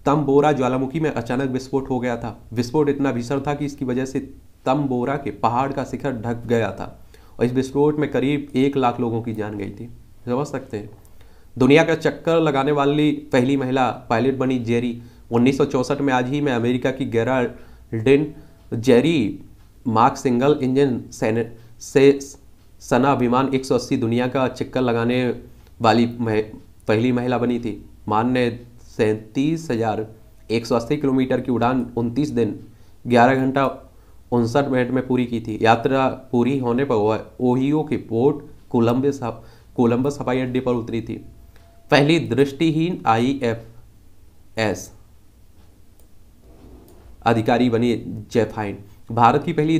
तंबोरा ज्वालामुखी में अचानक विस्फोट हो गया था। विस्फोट इतना भीषण था कि इसकी वजह से तंबोरा के पहाड़ का शिखर ढक गया था और इस विस्फोट में करीब 1 लाख लोगों की जान गई थी। समझ सकते हैं। दुनिया का चक्कर लगाने वाली पहली महिला पायलट बनी जेरी। 1964 में आज ही में अमेरिका की Geraldine Jerry mark single engine से सना विमान 180 दुनिया का चक्कर लगाने वाली पहली महिला बनी थी। मान ने 37,180 किलोमीटर की उड़ान 29 दिन 11 घंटा 59 मिनट में पूरी की थी। यात्रा पूरी होने पर वह ओहियो के पोर्ट कोलंबस हवाई अड्डे पर उतरी थी। पहली दृष्टिहीन IFS अधिकारी बनी जेफाइन। भारत की पहली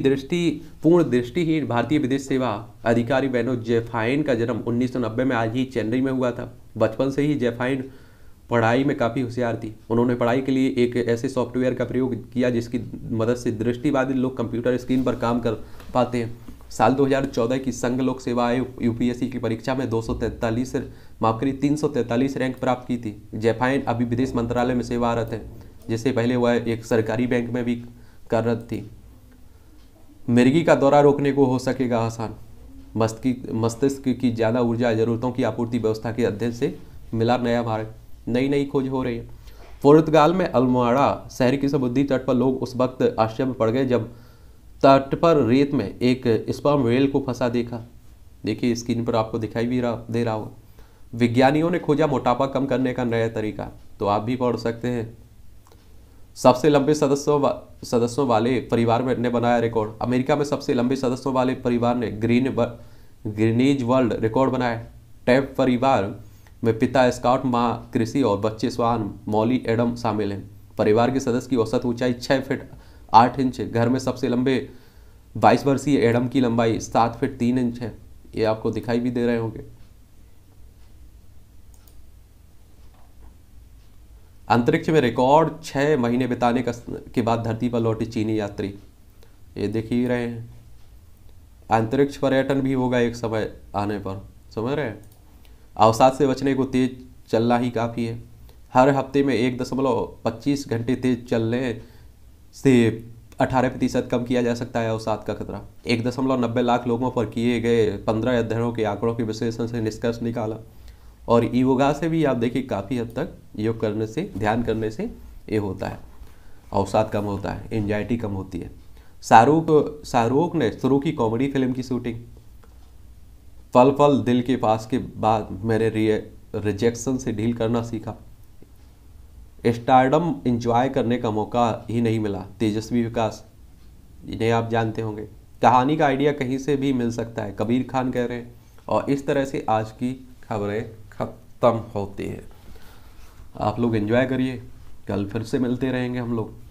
पूर्ण दृष्टिहीन भारतीय विदेश सेवा अधिकारी बेनो जेफाइन का जन्म 1990 में आज ही चेन्नई में हुआ था। बचपन से ही जेफाइन पढ़ाई में काफ़ी होशियार थी। उन्होंने पढ़ाई के लिए एक ऐसे सॉफ्टवेयर का प्रयोग किया जिसकी मदद से दृष्टिबाधित लोग कंप्यूटर स्क्रीन पर काम कर पाते हैं। साल 2014 की संघ लोक सेवा आयोग UPSC की परीक्षा में 343 रैंक प्राप्त की थी। जेफाइन अभी विदेश मंत्रालय में सेवारत है, जिससे पहले वह एक सरकारी बैंक में भी कार्यरत थी। मिर्गी का दौरा रोकने को हो सकेगा आसान। मस्तिष्क की ज़्यादा ऊर्जा जरूरतों की आपूर्ति व्यवस्था के अध्ययन से मिला नया मार्ग। नई खोज हो रही है। पुर्तगाल में अल्मोड़ा शहर के समुद्री तट पर लोग उस वक्त आश्चर्य में पड़ गए जब तट पर रेत में एक स्पर्म व्हेल को फंसा देखा। देखिए स्क्रीन पर आपको दिखाई भी दे रहा होगा। विज्ञानियों ने खोजा मोटापा कम करने का नया तरीका, तो आप भी पढ़ सकते हैं। सबसे लंबे सदस्यों वाले परिवार ने बनाया रिकॉर्ड। अमेरिका में सबसे लंबे सदस्यों वाले परिवार ने ग्रीनिज वर्ल्ड रिकॉर्ड बनाया। टैब परिवार में पिता स्कॉट, माँ कृषि और बच्चे स्वान मॉली एडम शामिल हैं। परिवार के सदस्य की औसत ऊंचाई 6 फीट 8 इंच है। घर में सबसे लंबे 22 वर्षीय एडम की लंबाई 7 फीट 3 इंच है। ये आपको दिखाई भी दे रहे होंगे। अंतरिक्ष में रिकॉर्ड 6 महीने बिताने के बाद धरती पर लौटे चीनी यात्री। ये देख ही रहे हैं। अंतरिक्ष पर्यटन भी होगा एक समय आने पर, समझ रहे हैं। अवसाद से बचने को तेज चलना ही काफ़ी है। हर हफ्ते में 1.25 घंटे तेज चलने से 18% कम किया जा सकता है अवसाद का खतरा। 1.90 लाख लोगों पर किए गए 15 अध्ययनों के आंकड़ों के विश्लेषण से निष्कर्ष निकाला। और योगा से भी आप देखिए काफ़ी हद तक योग करने से, ध्यान करने से ये होता है, अवसाद कम होता है, एंजाइटी कम होती है। शाहरुख ने शुरू की कॉमेडी फिल्म की शूटिंग। पल पल दिल के पास के बाद मैंने रिजेक्शन से डील करना सीखा। स्टारडम एंजॉय करने का मौका ही नहीं मिला। तेजस्वी विकास, इन्हें आप जानते होंगे। कहानी का आइडिया कहीं से भी मिल सकता है, कबीर खान कह रहे हैं। और इस तरह से आज की खबरें खत्म होती है। आप लोग एंजॉय करिए, कल फिर से मिलते रहेंगे हम लोग।